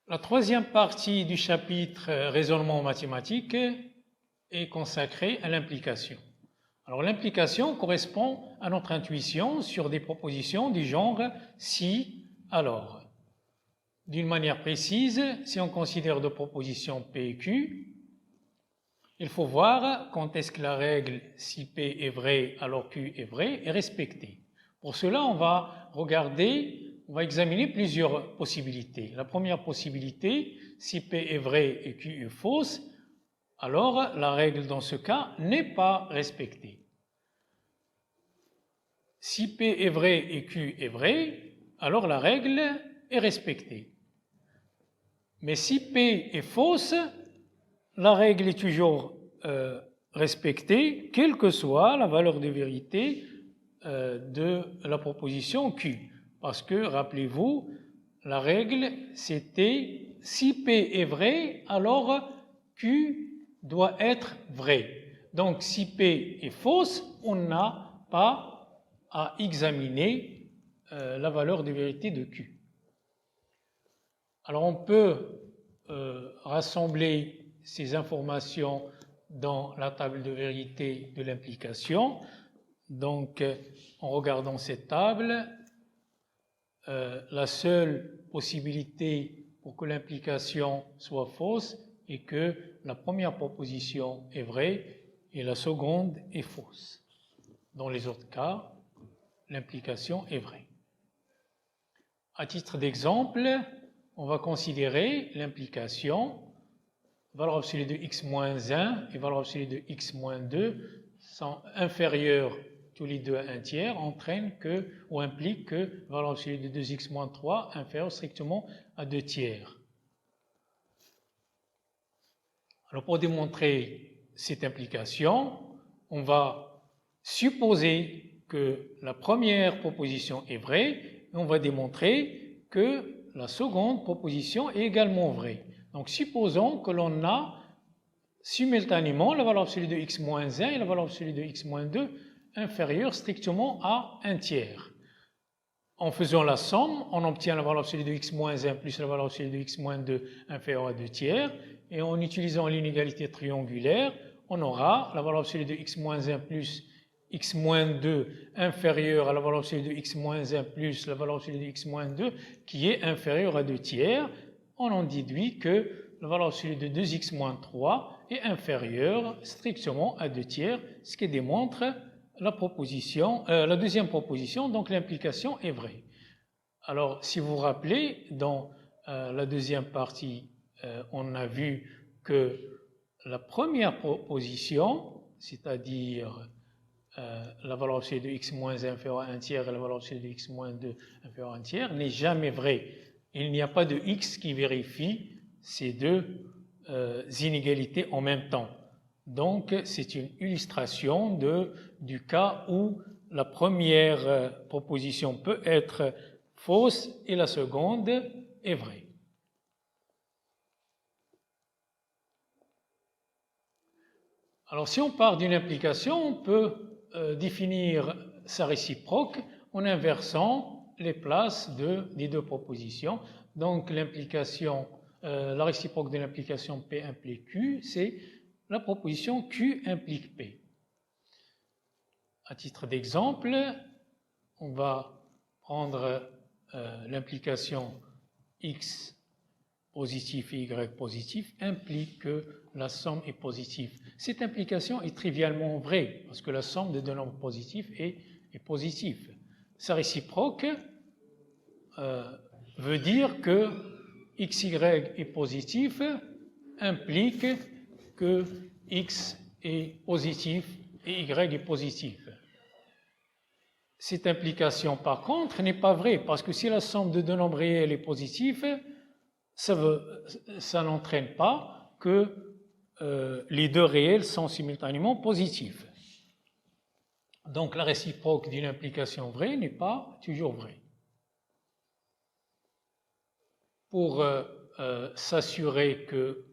La troisième partie du chapitre raisonnement mathématique est consacrée à l'implication. Alors l'implication correspond à notre intuition sur des propositions du genre si, alors. D'une manière précise, si on considère deux propositions P et Q, il faut voir quand est-ce que la règle si P est vrai alors Q est vrai est respectée. Pour cela, on va examiner plusieurs possibilités. La première possibilité, si P est vrai et Q est fausse, alors la règle dans ce cas n'est pas respectée. Si P est vrai et Q est vrai, alors la règle est respectée. Mais si P est fausse, la règle est toujours respectée, quelle que soit la valeur de vérité de la proposition Q. Parce que, rappelez-vous, la règle, c'était si P est vrai, alors Q doit être vrai. Donc, si P est fausse, on n'a pas à examiner la valeur de vérité de Q. Alors, on peut rassembler ces informations dans la table de vérité de l'implication. Donc, en regardant cette table, la seule possibilité pour que l'implication soit fausse est que la première proposition est vraie et la seconde est fausse. Dans les autres cas, l'implication est vraie. À titre d'exemple, on va considérer l'implication valeur absolue de x-1 et valeur absolue de x-2 sont inférieures tous les deux à 1 tiers, implique que valeur absolue de 2x-3 inférieure strictement à 2 tiers. Alors pour démontrer cette implication, on va supposer que la première proposition est vraie et on va démontrer que la seconde proposition est également vraie. Donc supposons que l'on a simultanément la valeur absolue de x-1 et la valeur absolue de x-2 inférieure strictement à 1 tiers. En faisant la somme, on obtient la valeur absolue de x-1 plus la valeur absolue de x-2 inférieure à 2 tiers. Et en utilisant l'inégalité triangulaire, on aura la valeur absolue de x-1 plus x-2 inférieure à la valeur absolue de x-1 plus la valeur absolue de x-2 qui est inférieure à 2 tiers. On en déduit que la valeur absolue de 2x-3 est inférieure strictement à 2 tiers, ce qui démontre la deuxième proposition, donc l'implication est vraie. Alors, si vous vous rappelez, dans la deuxième partie, on a vu que la première proposition, c'est-à-dire la valeur absolue de x-1 inférieure à 1 tiers et la valeur absolue de x-2 inférieure à 1 tiers, n'est jamais vraie. Il n'y a pas de x qui vérifie ces deux inégalités en même temps. Donc, c'est une illustration du cas où la première proposition peut être fausse et la seconde est vraie. Alors, si on part d'une implication, on peut définir sa réciproque en inversant les places des deux propositions. Donc, la réciproque de l'implication P implique Q, c'est la proposition Q implique P. À titre d'exemple, on va prendre l'implication X positif et Y positif implique que la somme est positive. Cette implication est trivialement vraie parce que la somme de deux nombres positifs est positive. Sa réciproque veut dire que XY est positif implique que X est positif et Y est positif. Cette implication, par contre, n'est pas vraie parce que si la somme de deux nombres réels est positive, ça n'entraîne pas que les deux réels sont simultanément positifs. Donc la réciproque d'une implication vraie n'est pas toujours vraie. Pour s'assurer que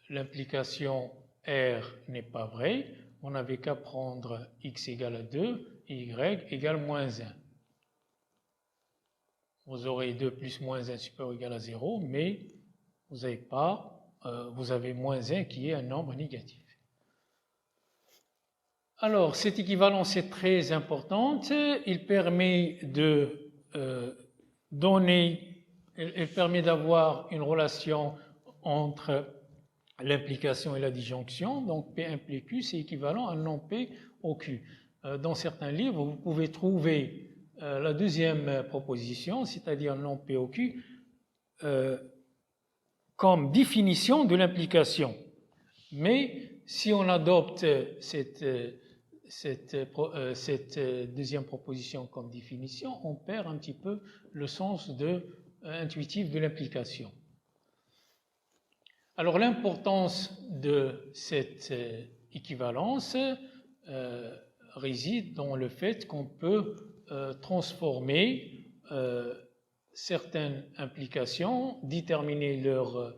l'implication R n'est pas vraie, on n'avait qu'à prendre x égale à 2 et y égale moins 1. vous aurez 2 plus moins 1 supérieur ou égal à 0, mais vous avez moins 1 qui est un nombre négatif. Alors, cette équivalence est très importante. Il permet d'avoir une relation entre l'implication et la disjonction. Donc, P implique Q, c'est équivalent à non P au Q. Dans certains livres, vous pouvez trouver la deuxième proposition, c'est-à-dire non P au Q, comme définition de l'implication. Mais si on adopte cette deuxième proposition comme définition, on perd un petit peu le sens intuitif de l'implication. Alors l'importance de cette équivalence réside dans le fait qu'on peut transformer certaines implications, déterminer leur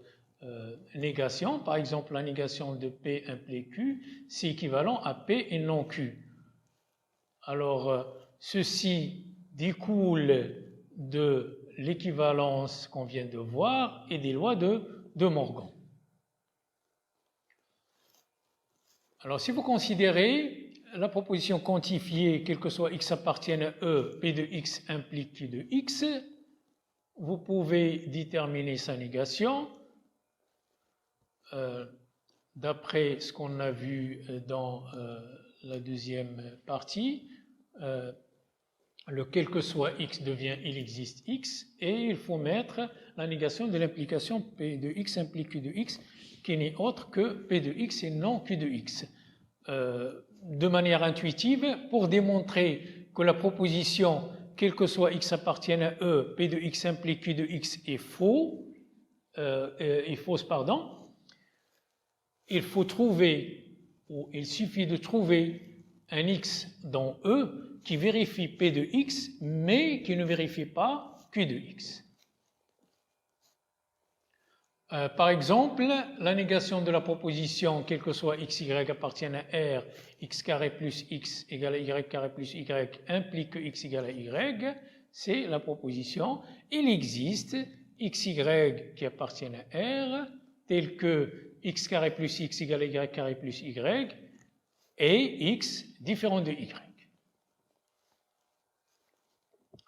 négation. Par exemple, la négation de P implique Q, c'est équivalent à P et non Q. Alors, ceci découle de l'équivalence qu'on vient de voir et des lois de Morgan. Alors, si vous considérez la proposition quantifiée, quel que soit x appartienne à E, P de x implique Q de x, vous pouvez déterminer sa négation d'après ce qu'on a vu dans la deuxième partie. Le quel que soit x devient il existe x, et il faut mettre la négation de l'implication P de x implique Q de x, qui n'est autre que P de x et non Q de x. De manière intuitive, pour démontrer que la proposition quel que soit x appartienne à E, P de x implique Q de x est fausse, il faut trouver, ou il suffit de trouver un x dans E qui vérifie P de x, mais qui ne vérifie pas Q de x. Par exemple, la négation de la proposition quel que soit x, y appartienne à R, x carré plus x égale à y carré plus y implique que x égale à y, c'est la proposition il existe x, y qui appartiennent à R, tel que x carré plus x égale à y carré plus y, et x différent de y.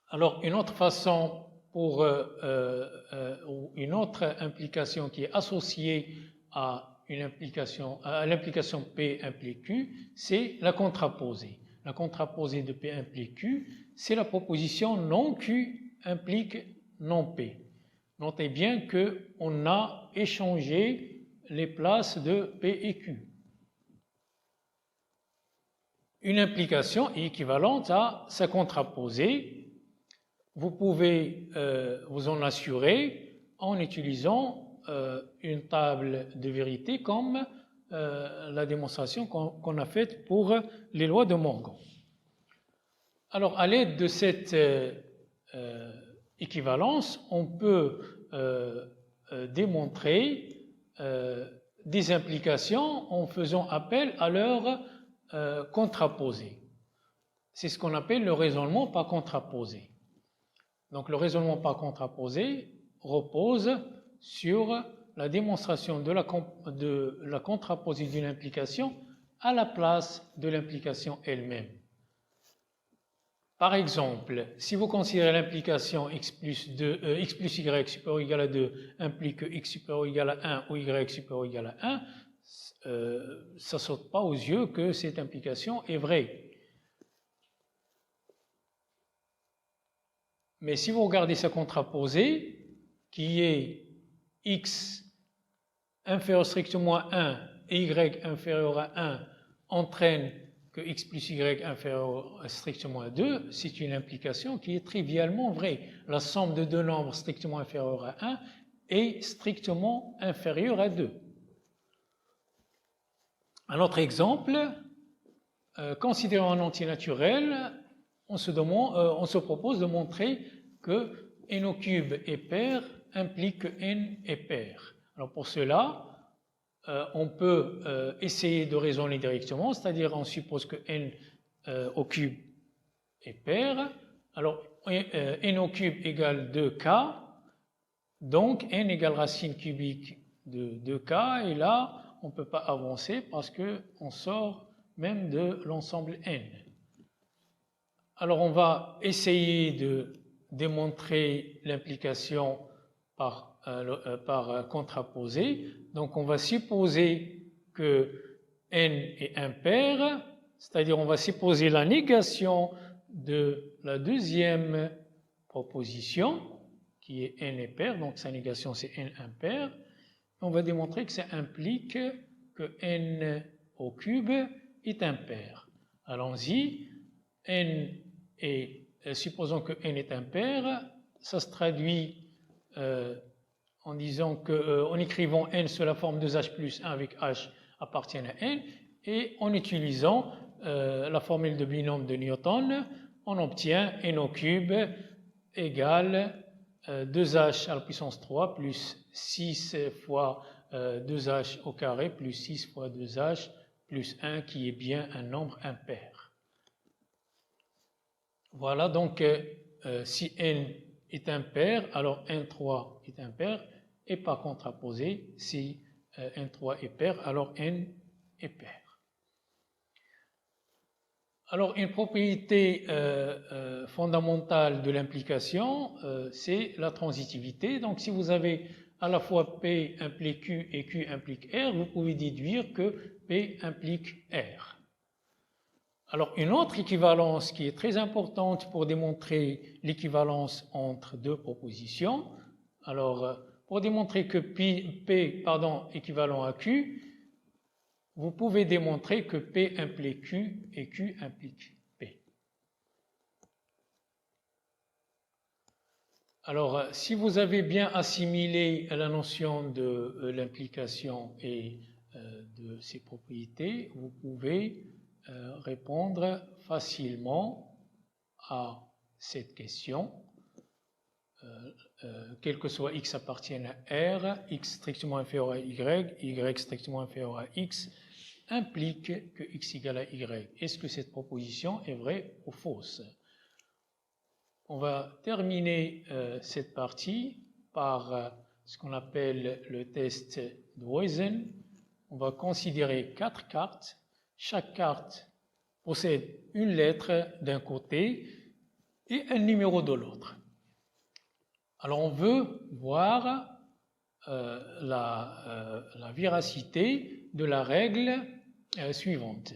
Alors, une autre façon une autre implication qui est associée à l'implication P implique Q, c'est la contraposée. La contraposée de P implique Q, c'est la proposition non Q implique non P. Notez bien qu'on a échangé les places de P et Q. Une implication est équivalente à sa contraposée. Vous pouvez vous en assurer en utilisant une table de vérité comme la démonstration qu'on a faite pour les lois de Morgan. Alors, à l'aide de cette équivalence, on peut démontrer des implications en faisant appel à leur contraposé. C'est ce qu'on appelle le raisonnement par contraposé. Donc le raisonnement par contraposé repose sur la démonstration de la contraposée d'une implication à la place de l'implication elle-même. Par exemple, si vous considérez l'implication x plus y supérieur ou égal à 2 implique que x supérieur ou égal à 1 ou y supérieur ou égal à 1, ça ne saute pas aux yeux que cette implication est vraie. Mais si vous regardez sa contraposée, qui est x inférieur strictement à 1 et y inférieur à 1 entraîne que x plus y inférieur strictement à 2, c'est une implication qui est trivialement vraie. La somme de deux nombres strictement inférieurs à 1 est strictement inférieure à 2. Un autre exemple, considérant un entier naturel, on se propose de montrer que n au cube est pair implique que n est pair. Alors pour cela, on peut essayer de raisonner directement, c'est-à-dire on suppose que n au cube est pair. Alors n au cube égale 2k, donc n égale racine cubique de 2k, et là, on ne peut pas avancer parce qu'on sort même de l'ensemble n. Alors, on va essayer de démontrer l'implication par contraposé. Donc, on va supposer que n est impair, c'est-à-dire on va supposer la négation de la deuxième proposition, qui est n est pair, donc sa négation c'est n impair. On va démontrer que ça implique que n au cube est impair. Allons-y. Supposons que n est impair, ça se traduit en disant en écrivant n sous la forme 2h plus 1 avec h appartient à n, et en utilisant la formule de binôme de Newton, on obtient n au cube égale 2h à la puissance 3 plus 6 fois 2h au carré plus 6 fois 2h plus 1 qui est bien un nombre impair. Voilà, donc si n est impair, alors n3 est impair, et par contraposé, si n3 est pair, alors n est pair. Alors, une propriété fondamentale de l'implication, c'est la transitivité. Donc, si vous avez à la fois P implique Q et Q implique R, vous pouvez déduire que P implique R. Alors, une autre équivalence qui est très importante pour démontrer l'équivalence entre deux propositions. Alors, pour démontrer que P équivalent à Q, vous pouvez démontrer que P implique Q et Q implique P. Alors, si vous avez bien assimilé la notion de l'implication et de ses propriétés, vous pouvez répondre facilement à cette question. Quel que soit x appartienne à R, x strictement inférieur à y strictement inférieur à x, implique que x égale à y. Est-ce que cette proposition est vraie ou fausse? On va terminer cette partie par ce qu'on appelle le test de Rosen. On va considérer 4 cartes. Chaque carte possède une lettre d'un côté et un numéro de l'autre. Alors on veut voir la véracité de la règle suivante.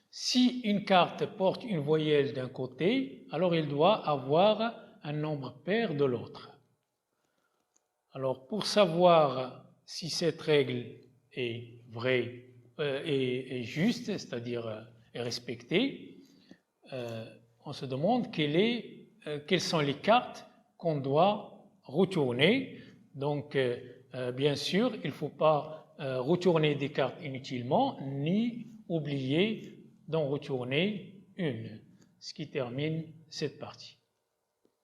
Si une carte porte une voyelle d'un côté, alors il doit avoir un nombre pair de l'autre. Alors pour savoir si cette règle est vraie et juste, c'est-à-dire est respectée, on se demande quelles sont les cartes qu'on doit retourner. Donc bien sûr, il ne faut pas retourner des cartes inutilement, ni oublier d'en retourner une, ce qui termine cette partie.